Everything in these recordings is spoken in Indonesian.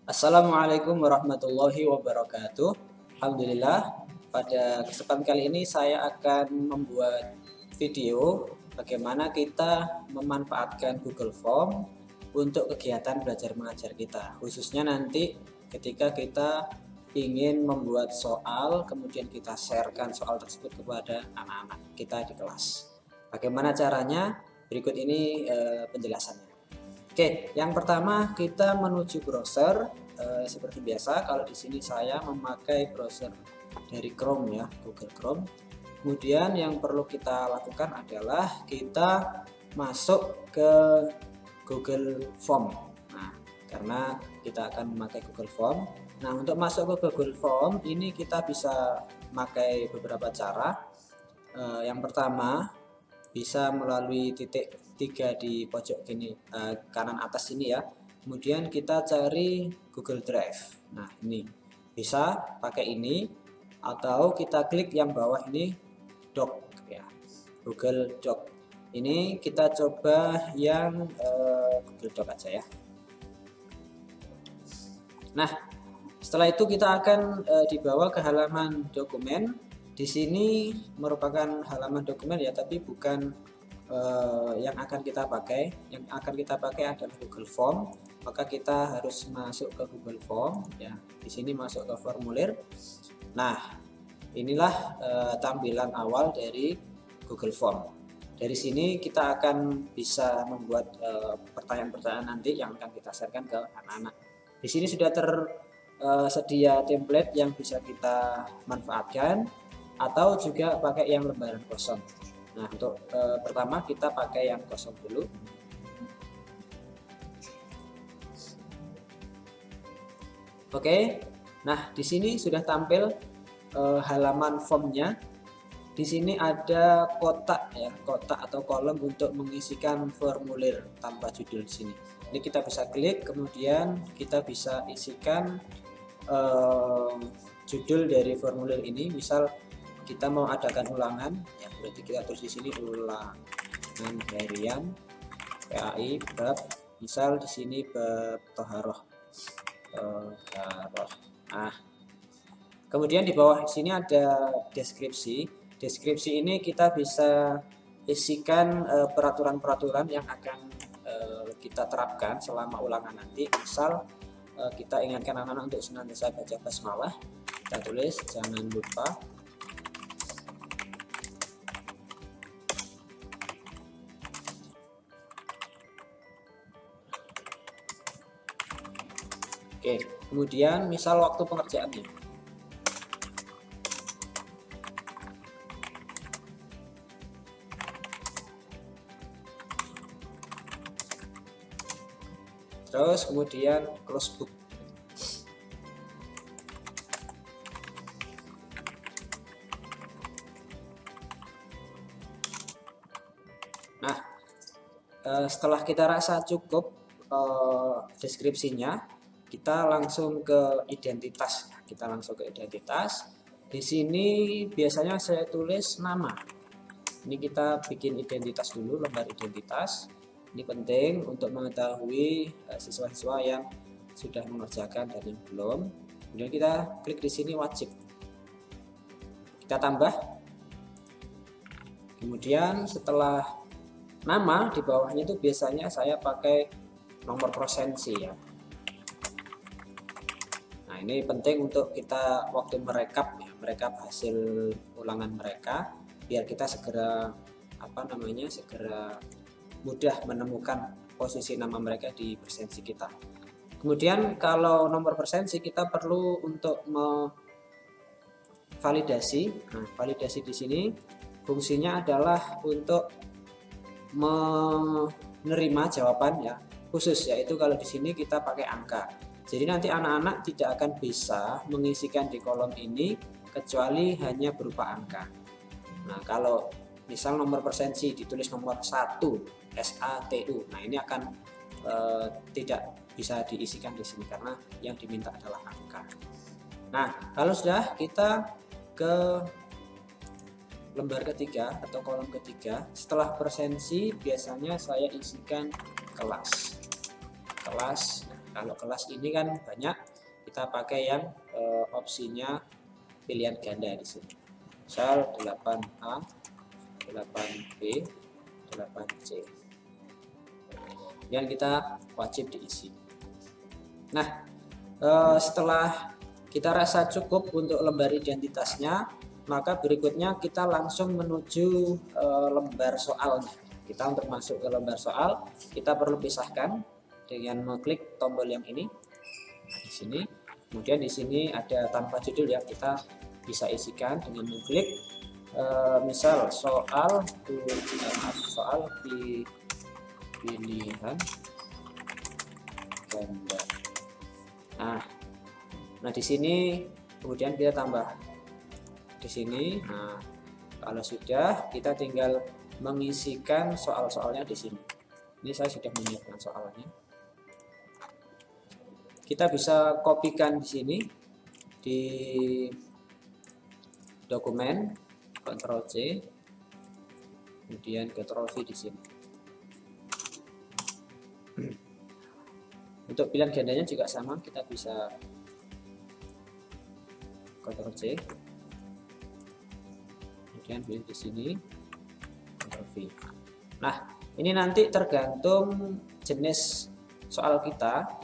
Assalamualaikum warahmatullahi wabarakatuh. Alhamdulillah, pada kesempatan kali ini saya akan membuat video bagaimana kita memanfaatkan Google Form untuk kegiatan belajar mengajar kita. Khususnya nanti ketika kita ingin membuat soal, kemudian kita sharekan soal tersebut kepada anak-anak kita di kelas. Bagaimana caranya? Berikut ini penjelasannya. Oke, yang pertama kita menuju browser. Seperti biasa, kalau di sini saya memakai browser dari Chrome ya, Google Chrome. Kemudian yang perlu kita lakukan adalah kita masuk ke Google Form. Nah, karena kita akan memakai Google Form. Nah, untuk masuk ke Google Form ini kita bisa memakai beberapa cara. Yang pertama bisa melalui titik 3 di pojok kanan atas ini ya. Kemudian kita cari Google Drive. Nah, ini bisa pakai ini atau kita klik yang bawah ini Doc ya. Google Doc. Ini kita coba yang Google Doc aja ya. Nah, setelah itu kita akan dibawa ke halaman dokumen. Di sini merupakan halaman dokumen ya, tapi bukan yang akan kita pakai. Yang akan kita pakai adalah Google Form. Maka kita harus masuk ke Google Form ya. Di sini masuk ke formulir. Nah, inilah tampilan awal dari Google Form. Dari sini kita akan bisa membuat pertanyaan-pertanyaan nanti yang akan kita sharekan ke anak-anak. Di sini sudah tersedia template yang bisa kita manfaatkan, atau juga pakai yang lembaran kosong. Nah, untuk pertama kita pakai yang kosong dulu. Oke. Nah, di sini sudah tampil halaman formnya. Di sini ada kotak ya, kotak atau kolom untuk mengisikan formulir tanpa judul di sini. Ini kita bisa klik, kemudian kita bisa isikan judul dari formulir ini. Misal kita mau adakan ulangan ya, berarti kita tulis di sini ulangan harian PAI bab, misal di sini bab Toharoh. Nah, kemudian di bawah sini ada deskripsi. Deskripsi ini kita bisa isikan peraturan-peraturan yang akan kita terapkan selama ulangan nanti. Misal kita ingatkan anak-anak untuk senantiasa baca basmalah, kita tulis jangan lupa. Oke, kemudian misal waktu pengerjaannya. Terus kemudian close book. Nah, setelah kita rasa cukup deskripsinya, kita langsung ke identitas. Kita langsung ke identitas. Di sini biasanya saya tulis nama. Ini kita bikin identitas dulu, lembar identitas. Ini penting untuk mengetahui siswa-siswa yang sudah mengerjakan dan yang belum. Kemudian kita klik di sini wajib. Kita tambah. Kemudian setelah nama di bawahnya itu biasanya saya pakai nomor prosensi ya. Nah, ini penting untuk kita waktu merekap ya, merekap hasil ulangan mereka biar kita segera segera mudah menemukan posisi nama mereka di presensi kita. Kemudian kalau nomor presensi kita perlu untuk validasi. Nah, validasi di sini fungsinya adalah untuk menerima jawaban ya khusus, yaitu kalau di sini kita pakai angka. Jadi nanti anak-anak tidak akan bisa mengisikan di kolom ini kecuali hanya berupa angka. Nah, kalau misal nomor presensi ditulis nomor 1 SATU, nah ini akan tidak bisa diisikan di sini karena yang diminta adalah angka. Nah, kalau sudah, kita ke lembar ketiga atau kolom ketiga. Setelah presensi biasanya saya isikan kelas. Kalau kelas ini kan banyak, kita pakai yang opsinya pilihan ganda di sini. Misal 8A, 8B, 8C. Kemudian kita wajib diisi. Nah, setelah kita rasa cukup untuk lembar identitasnya, maka berikutnya kita langsung menuju lembar soalnya. Kita untuk masuk ke lembar soal, kita perlu pisahkan dengan mengklik tombol yang ini. Nah, di sini. Kemudian di sini ada tanpa judul ya, kita bisa isikan dengan mengklik misal soal di pilihan ganda. Nah di sini kemudian kita tambah di sini. Nah kalau sudah, kita tinggal mengisikan soal-soalnya di sini. Ini saya sudah menyiapkan soalnya. Kita bisa kopikan di sini di dokumen, Ctrl C, kemudian Ctrl V di sini. Untuk pilihan gandanya juga sama, kita bisa Ctrl C, kemudian pilih di sini Ctrl V. Nah, ini nanti tergantung jenis soal kita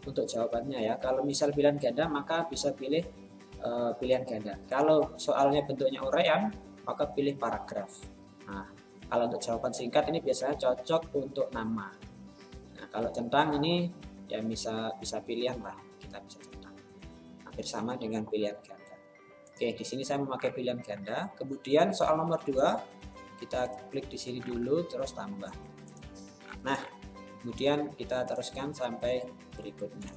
untuk jawabannya ya. Kalau misal pilihan ganda, maka bisa pilih pilihan ganda. Kalau soalnya bentuknya uraian, maka pilih paragraf. Nah, kalau untuk jawaban singkat ini biasanya cocok untuk nama. Nah, kalau centang ini ya bisa pilihan lah, kita bisa centang. Hampir sama dengan pilihan ganda. Oke, di sini saya memakai pilihan ganda. Kemudian soal nomor 2, kita klik di sini dulu, terus tambah. Nah, kemudian kita teruskan sampai berikutnya.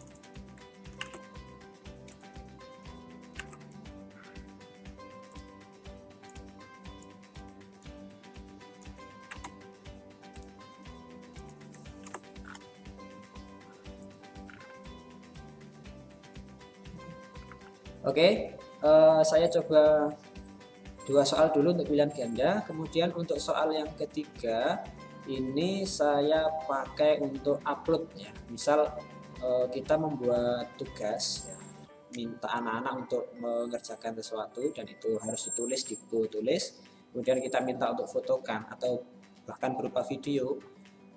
Oke, saya coba 2 soal dulu untuk pilihan ganda. Kemudian untuk soal yang ketiga ini saya pakai untuk upload ya. Misal kita membuat tugas ya, minta anak-anak untuk mengerjakan sesuatu dan itu harus ditulis di buku tulis, kemudian kita minta untuk fotokan atau bahkan berupa video.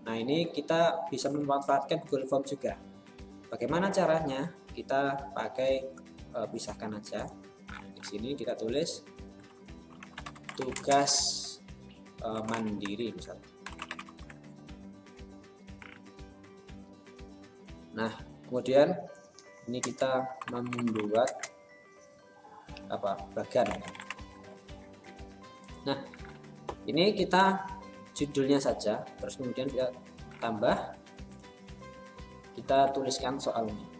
Nah ini kita bisa memanfaatkan Google Form juga. Bagaimana caranya? Kita pakai pisahkan aja. Di sini kita tulis tugas mandiri misalnya. Nah, kemudian ini kita membuat bagan. Nah, ini kita judulnya saja, terus kemudian kita tambah, kita tuliskan soalnya.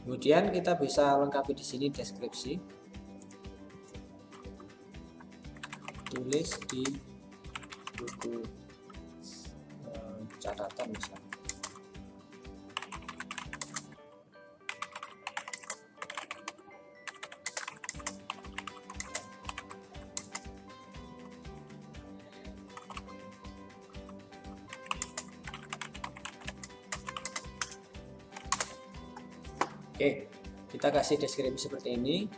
Kemudian kita bisa lengkapi di sini deskripsi, tulis di buku catatan misalnya. Oke, kita kasih deskripsi seperti ini.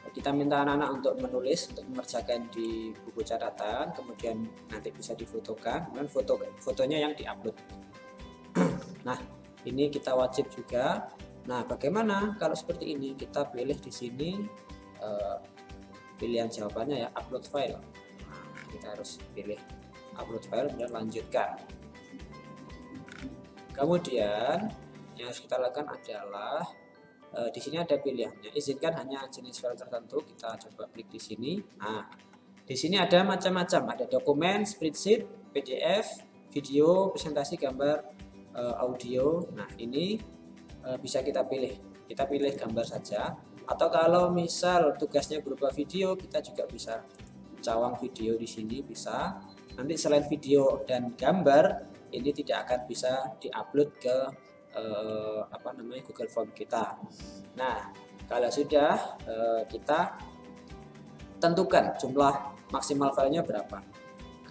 Kita minta anak-anak untuk menulis, untuk mengerjakan di buku catatan, kemudian nanti bisa difotokan, kemudian fotonya yang diupload. Nah, ini kita wajib juga. Nah, bagaimana kalau seperti ini? Kita pilih di sini pilihan jawabannya ya, upload file. Nah, kita harus pilih upload file, kemudian lanjutkan. Kemudian yang harus kita lakukan adalah di sini ada pilihannya, izinkan hanya jenis file tertentu. Kita coba klik di sini. Nah, di sini ada macam-macam, ada dokumen, spreadsheet, PDF, video, presentasi, gambar, audio. Nah, ini bisa kita pilih. Kita pilih gambar saja. Atau kalau misal tugasnya berupa video, kita juga bisa cawang video di sini bisa. Nanti selain video dan gambar, ini tidak akan bisa diupload ke Google Form kita. Nah, kalau sudah kita tentukan jumlah maksimal filenya berapa.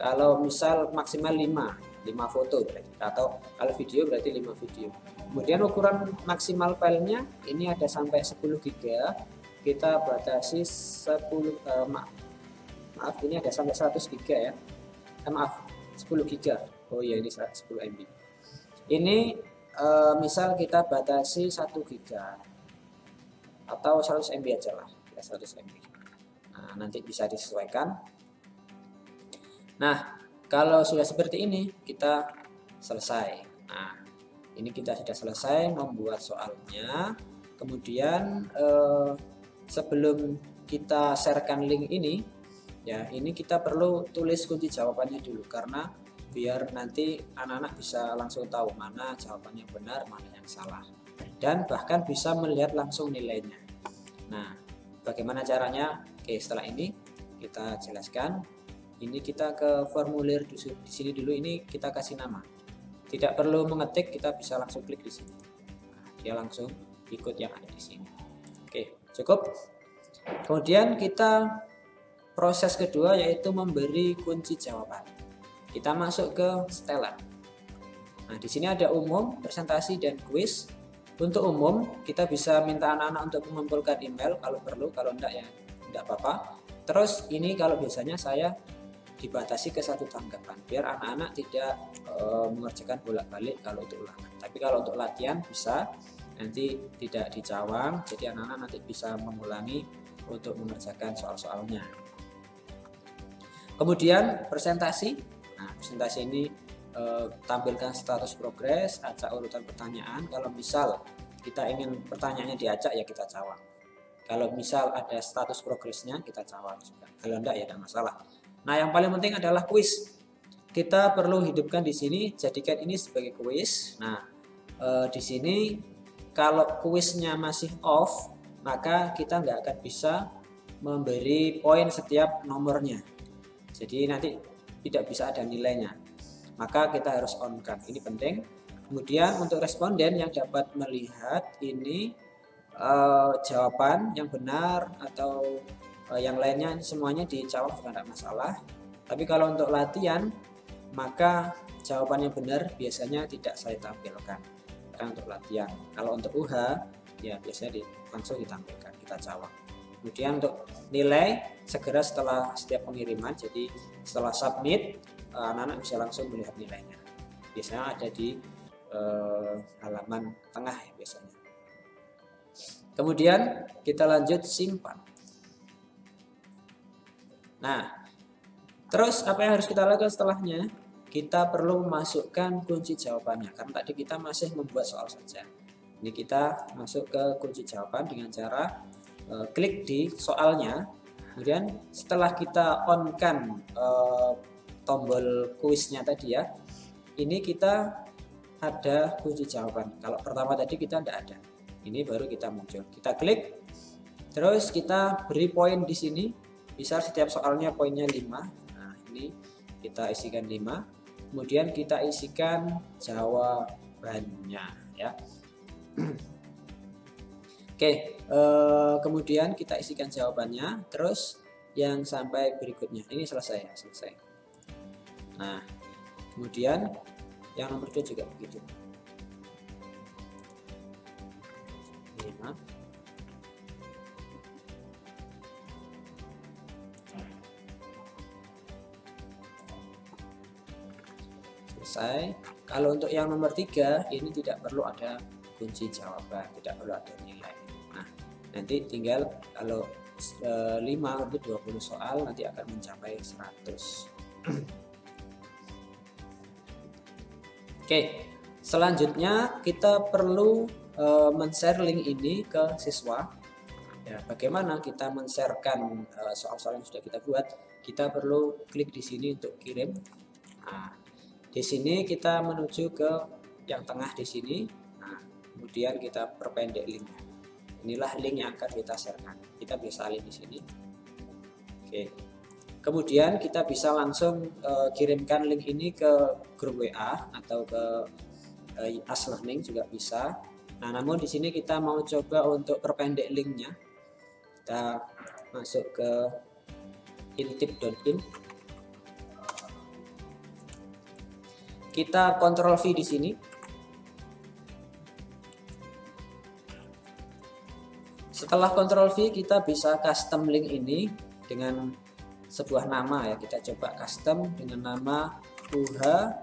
Kalau misal maksimal 5 foto berarti, atau kalau video berarti 5 video. Kemudian ukuran maksimal filenya ini ada sampai 10 GB. Kita batasi 10 maaf ini ada sampai 100 GB ya. Maaf, 10 GB. Oh iya, ini 10 MB. Ini misal kita batasi 1 GB atau 100 MB aja lah, ya 100 MB. Nah, nanti bisa disesuaikan. Nah, kalau sudah seperti ini kita selesai. Nah, ini kita sudah selesai membuat soalnya. Kemudian sebelum kita sharekan link ini, ya ini kita perlu tulis kunci jawabannya dulu, karena biar nanti anak-anak bisa langsung tahu mana jawabannya benar, mana yang salah, dan bahkan bisa melihat langsung nilainya. Nah, bagaimana caranya? Oke, setelah ini kita jelaskan. Ini kita ke formulir di sini dulu. Ini kita kasih nama. Tidak perlu mengetik, kita bisa langsung klik di sini. Nah, dia langsung ikut yang ada di sini. Oke, cukup. Kemudian kita proses kedua yaitu memberi kunci jawaban. Kita masuk ke setelan. Nah, di sini ada umum, presentasi, dan kuis. Untuk umum, kita bisa minta anak-anak untuk mengumpulkan email kalau perlu, kalau enggak ya enggak apa-apa. Terus ini kalau biasanya saya dibatasi ke satu tanggapan, biar anak-anak tidak mengerjakan bolak-balik kalau untuk ulangan. Tapi kalau untuk latihan bisa, nanti tidak dicawang, jadi anak-anak nanti bisa mengulangi untuk mengerjakan soal-soalnya. Kemudian presentasi. Nah, presentasi ini tampilkan status progres, acak urutan pertanyaan. Kalau misal kita ingin pertanyaannya diacak ya kita cawang. Kalau misal ada status progresnya kita cawang juga. Kalau enggak ya tidak masalah. Nah, yang paling penting adalah kuis. Kita perlu hidupkan di sini, jadikan ini sebagai kuis. Nah, di sini kalau kuisnya masih off, maka kita nggak akan bisa memberi poin setiap nomornya. Jadi nanti tidak bisa ada nilainya, maka kita harus on kan, ini penting. Kemudian untuk responden yang dapat melihat ini jawaban yang benar atau yang lainnya semuanya dicawang juga tidak masalah. Tapi kalau untuk latihan maka jawaban yang benar biasanya tidak saya tampilkan karena untuk latihan. Kalau untuk UH ya biasanya langsung ditampilkan, kita cawang. Kemudian untuk nilai segera setelah setiap pengiriman, jadi setelah submit anak-anak bisa langsung melihat nilainya. Biasanya ada di halaman tengah ya biasanya. Kemudian kita lanjut simpan. Nah, terus apa yang harus kita lakukan setelahnya? Kita perlu memasukkan kunci jawabannya, karena tadi kita masih membuat soal saja. Ini kita masuk ke kunci jawaban dengan cara klik di soalnya. Kemudian setelah kita on kan tombol kuisnya tadi ya, ini kita ada kunci jawaban. Kalau pertama tadi kita tidak ada, ini baru kita muncul. Kita klik, terus kita beri poin di sini. Bisa setiap soalnya poinnya 5. Nah, ini kita isikan 5. Kemudian kita isikan jawabannya ya. Oke, kemudian kita isikan jawabannya, terus yang sampai berikutnya ini selesai ya, selesai. Nah, kemudian yang nomor 2 juga begitu. 5. Selesai. Kalau untuk yang nomor 3 ini tidak perlu ada kunci jawaban, tidak perlu ada nilai. Nah, nanti tinggal kalau 5 itu 20 soal nanti akan mencapai 100. Oke, selanjutnya kita perlu men-share link ini ke siswa. Ya, bagaimana kita men-sharekan soal-soal yang sudah kita buat? Kita perlu klik di sini untuk kirim. Nah, di sini kita menuju ke yang tengah di sini. Nah, kemudian kita perpendek linknya. Inilah link yang akan kita sharekan. Kita bisa salin di sini. Oke. Kemudian kita bisa langsung kirimkan link ini ke grup WA atau ke AsLearning juga bisa. Nah, namun di sini kita mau coba untuk perpendek linknya. Kita masuk ke intip.in. Kita Ctrl V di sini. Setelah Ctrl V, kita bisa custom link ini dengan sebuah nama ya. Kita coba custom dengan nama Uha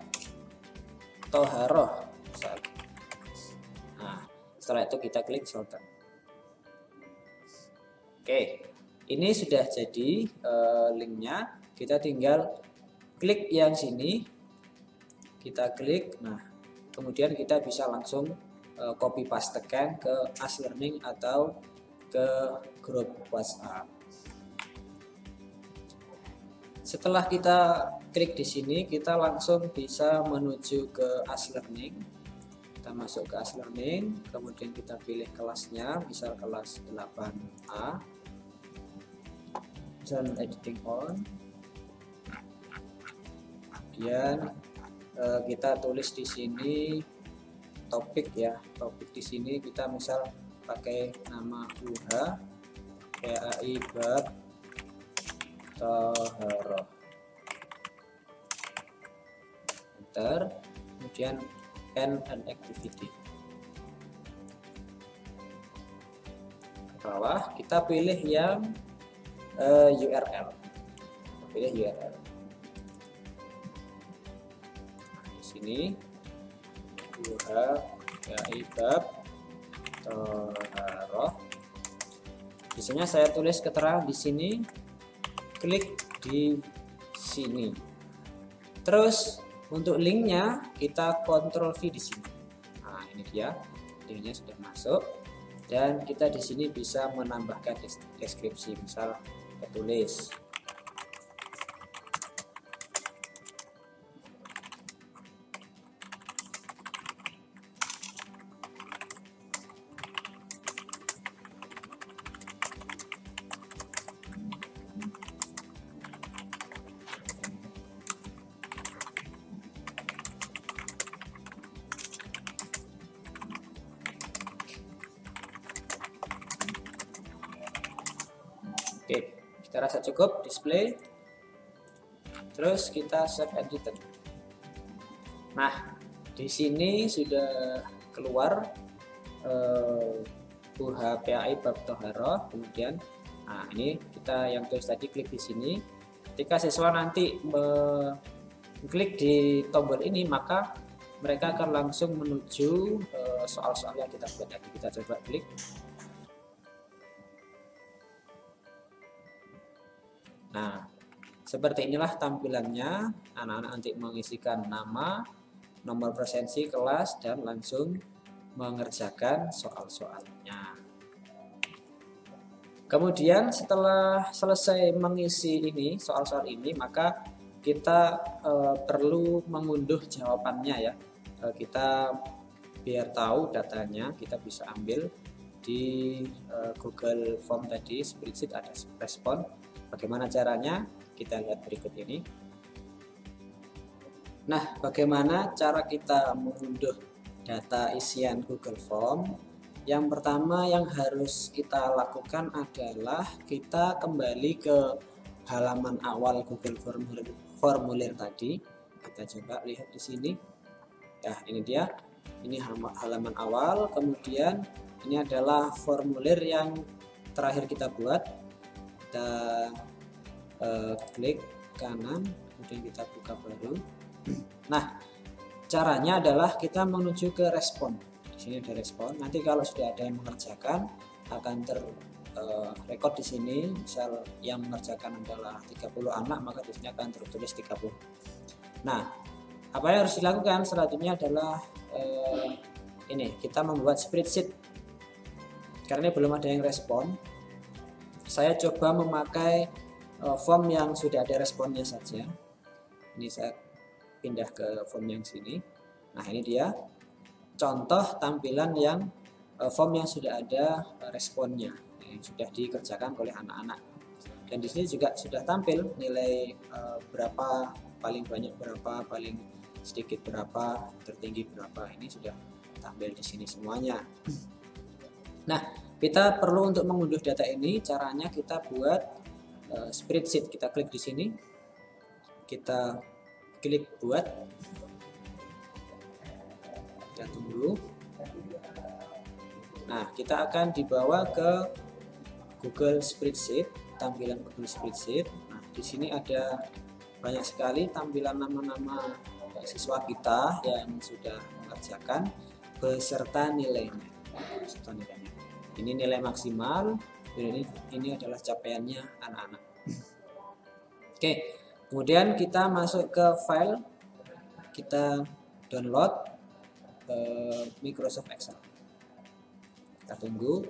Toharoh. Nah, setelah itu kita klik shorten. Oke, ini sudah jadi linknya. Kita tinggal klik yang sini, kita klik. Nah, kemudian kita bisa langsung copy pastekan ke AsLearning atau ke grup WhatsApp. Setelah kita klik di sini, kita langsung bisa menuju ke AsLearning. Kita masuk ke AsLearning, kemudian kita pilih kelasnya, misal kelas 8A, dan editing on. Kemudian kita tulis di sini topik ya, topik di sini kita misal pakai nama Uha PAI bab Toharoh. Enter, kemudian end an activity. Ke bawah kita pilih yang URL. Pilih URL. Nah, di sini Uha PAI bab Toharoh. Biasanya saya tulis keterangan di sini. Klik di sini. Terus untuk linknya kita Ctrl V di sini. Nah, ini dia, linknya sudah masuk. Dan kita di sini bisa menambahkan deskripsi, misal tertulis. Oke, kita rasa cukup display. Terus kita save editor. Nah, di sini sudah keluar Uha PAI bab Toharoh. Kemudian, nah ini kita yang tulis tadi, klik di sini. Ketika siswa nanti klik di tombol ini, maka mereka akan langsung menuju soal-soal yang kita buat tadi. Kita coba klik. Nah, seperti inilah tampilannya. Anak-anak nanti mengisikan nama, nomor presensi kelas, dan langsung mengerjakan soal-soalnya. Kemudian setelah selesai mengisi ini, soal-soal ini, maka kita perlu mengunduh jawabannya ya. Kita biar tahu datanya, kita bisa ambil di Google Form tadi, spreadsheet ada respon. Bagaimana caranya? Kita lihat berikut ini. Nah, bagaimana cara kita mengunduh data isian Google Form? Yang pertama yang harus kita lakukan adalah kita kembali ke halaman awal Google Formulir tadi. Kita coba lihat di sini. Ya, ini dia. Ini halaman awal. Kemudian ini adalah formulir yang terakhir kita buat. Kita klik kanan, kemudian kita buka baru. Nah, caranya adalah kita menuju ke respon. Di sini ada respon. Nanti kalau sudah ada yang mengerjakan, akan terrekod di sini. Misal yang mengerjakan adalah 30 anak, maka di sini akan tertulis 30. Nah, Apa yang harus dilakukan selanjutnya adalah ini, kita membuat spreadsheet. Karena belum ada yang respon, saya coba memakai form yang sudah ada responnya saja. Ini saya pindah ke form yang sini. Nah, ini dia contoh tampilan yang form yang sudah ada responnya, yang sudah dikerjakan oleh anak-anak. Dan di sini juga sudah tampil nilai berapa, paling banyak berapa, paling sedikit berapa, tertinggi berapa. Ini sudah tampil di sini semuanya. Nah, kita perlu untuk mengunduh data ini. Caranya kita buat spreadsheet. Kita klik di sini, kita klik buat, kita tunggu. Nah, kita akan dibawa ke Google Spreadsheet, tampilan Google Spreadsheet. Nah, di sini ada banyak sekali tampilan nama-nama siswa kita yang sudah mengerjakan beserta nilainya. Ini nilai maksimal, ini adalah capaiannya anak-anak. Oke, kemudian kita masuk ke file, kita download Microsoft Excel. Kita tunggu.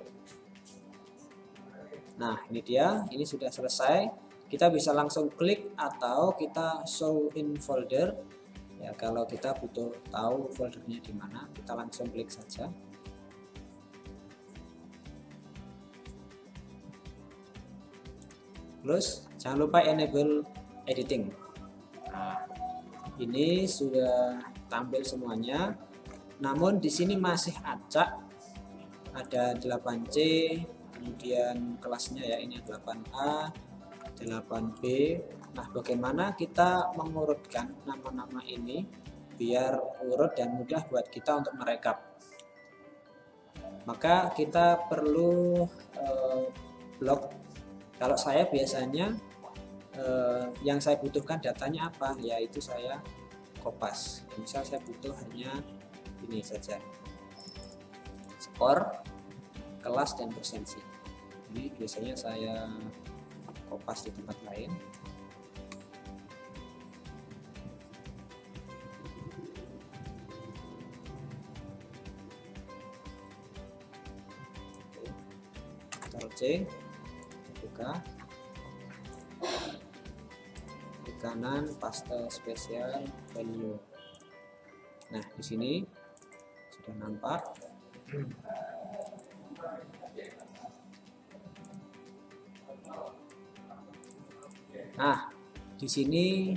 Nah, ini dia, ini sudah selesai. Kita bisa langsung klik atau kita show in folder. Ya, kalau kita butuh tahu foldernya di mana, kita langsung klik saja. Terus jangan lupa enable editing. Nah, ini sudah tampil semuanya. Namun di sini masih acak. Ada 8C, kemudian kelasnya ya, ini 8A, 8B. Nah, bagaimana kita mengurutkan nama-nama ini biar urut dan mudah buat kita untuk merekap? Maka kita perlu blok. Kalau saya biasanya yang saya butuhkan datanya apa, yaitu saya kopas. Misal saya butuh hanya ini saja, skor, kelas, dan persensi. Ini biasanya saya kopas di tempat lain. Ctrl C, buka. Di kanan paste spesial value. Nah, di sini sudah nampak. Nah, di sini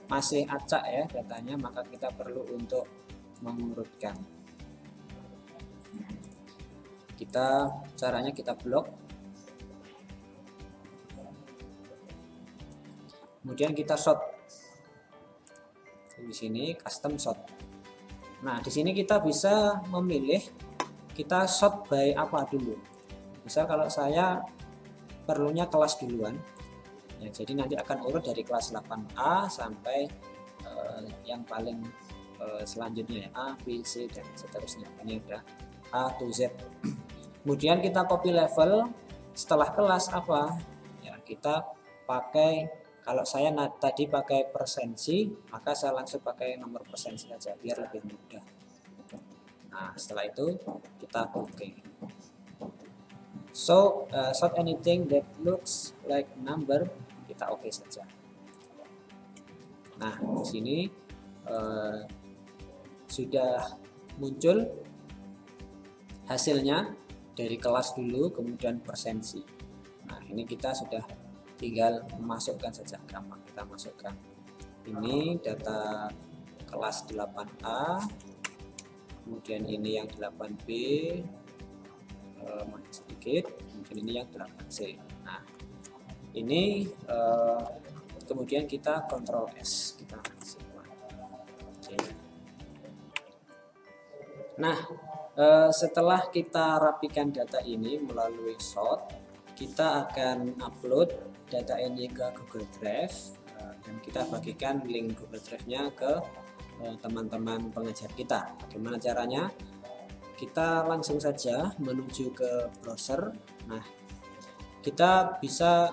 masih acak ya datanya, maka kita perlu untuk mengurutkan. Caranya kita blok. Kemudian kita sort. Di sini custom sort. Nah, di sini kita bisa memilih kita sort by apa dulu. Misal kalau saya perlunya kelas duluan, ya, jadi nanti akan urut dari kelas 8A sampai yang paling selanjutnya ya, A, B, C, dan seterusnya. Ini udah A to Z. Kemudian kita copy level. Setelah kelas apa ya, kita pakai, kalau saya tadi pakai persensi, maka saya langsung pakai nomor persensi saja biar lebih mudah. Nah, setelah itu kita oke. So, sort anything that looks like number, kita oke saja. Nah, di sini sudah muncul hasilnya dari kelas dulu, kemudian persensi. Nah, ini kita sudah tinggal memasukkan saja, gampang. Kita masukkan ini data kelas 8A, kemudian ini yang 8B, sedikit, kemudian ini yang 8C. Nah, ini kemudian kita Ctrl S, kita nah, setelah kita rapikan data ini melalui sort, kita akan upload data ini ke Google Drive, dan kita bagikan link Google Drive-nya ke teman-teman pengajar kita. Bagaimana caranya? Kita langsung saja menuju ke browser. Nah, kita bisa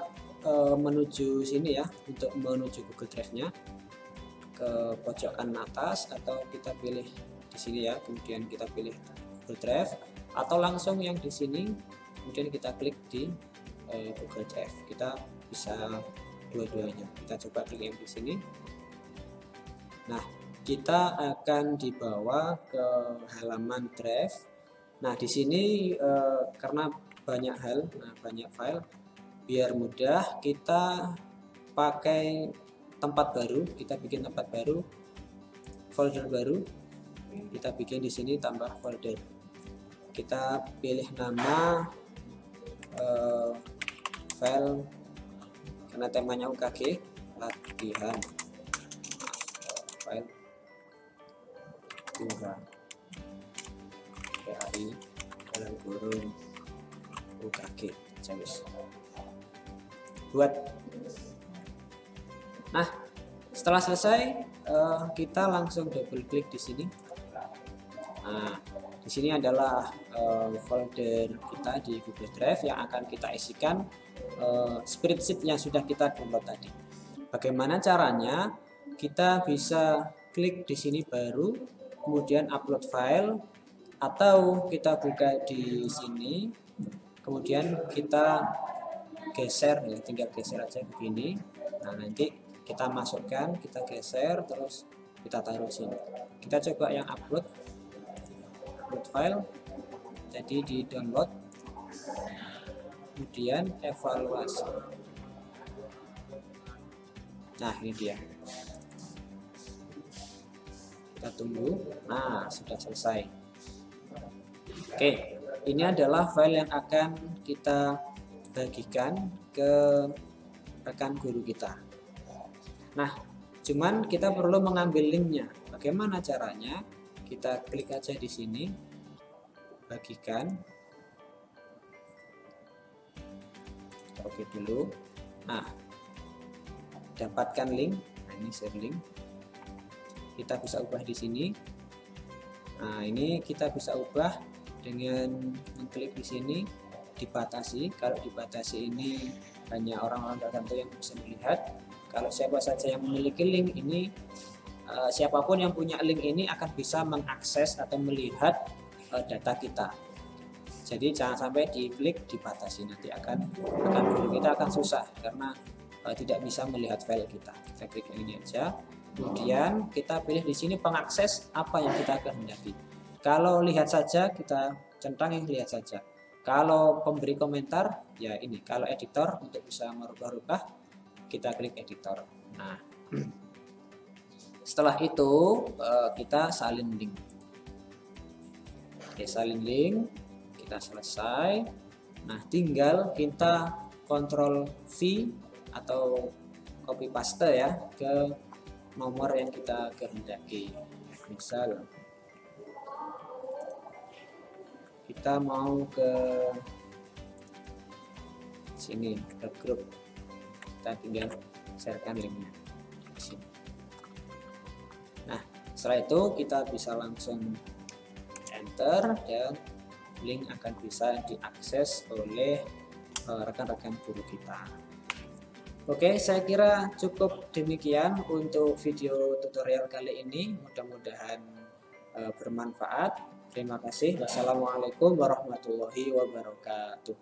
menuju sini ya, untuk menuju Google Drive-nya. ke pojokan atas, atau kita pilih di sini ya, kemudian kita pilih Google Drive, atau langsung yang di sini kemudian kita klik di Google Drive. Kita bisa dua-duanya. Kita coba klik yang di sini. Nah, kita akan dibawa ke halaman Drive. Nah, di sini karena banyak file, biar mudah kita pakai tempat baru. Kita bikin tempat baru, folder baru. Kita bikin di sini tambah folder. Kita pilih nama file, karena temanya UKG, latihan file Tuhan PAI dalam kurung UKG jenis buat. Nah, setelah selesai kita langsung double klik di sini. Nah, di sini adalah folder kita di Google Drive yang akan kita isikan spreadsheet yang sudah kita download tadi. Bagaimana caranya? Kita bisa klik di sini baru, kemudian upload file, atau kita buka di sini, kemudian kita geser, ya tinggal geser aja begini. Nah, nanti kita masukkan, kita geser, terus kita taruh sini. Kita coba yang upload file, jadi di download, kemudian evaluasi. Nah, ini dia. Kita tunggu. Nah, sudah selesai. Oke, ini adalah file yang akan kita bagikan ke rekan guru kita. Nah, cuman kita perlu mengambil linknya. Bagaimana caranya? Kita klik aja di sini, bagikan. Kita oke dulu. Nah, dapatkan link. Nah, ini share link. Kita bisa ubah di sini. Nah, ini kita bisa ubah dengan mengklik di sini, dibatasi. Kalau dibatasi ini hanya orang-orang tertentu yang bisa melihat. Kalau siapa saja yang memiliki link ini, siapapun yang punya link ini akan bisa mengakses atau melihat data kita. Jadi jangan sampai diklik dibatasi, nanti akan kita akan susah karena tidak bisa melihat file kita. Kita klik ini aja. Kemudian kita pilih di sini pengakses apa yang kita kehendaki. Kalau lihat saja, kita centang yang lihat saja. Kalau pemberi komentar, ya ini. Kalau editor, untuk bisa merubah-rubah, kita klik editor. Nah, setelah itu kita salin link. Oke, salin link, kita selesai. Nah, tinggal kita Ctrl V atau copy paste ya ke nomor yang kita kehendaki. Misal kita mau ke sini, ke grup, kita tinggal sharekan linknya di sini. Nah, setelah itu kita bisa langsung enter dan link akan bisa diakses oleh rekan-rekan guru kita. Oke, saya kira cukup demikian untuk video tutorial kali ini. Mudah-mudahan bermanfaat. Terima kasih. Wassalamualaikum warahmatullahi wabarakatuh.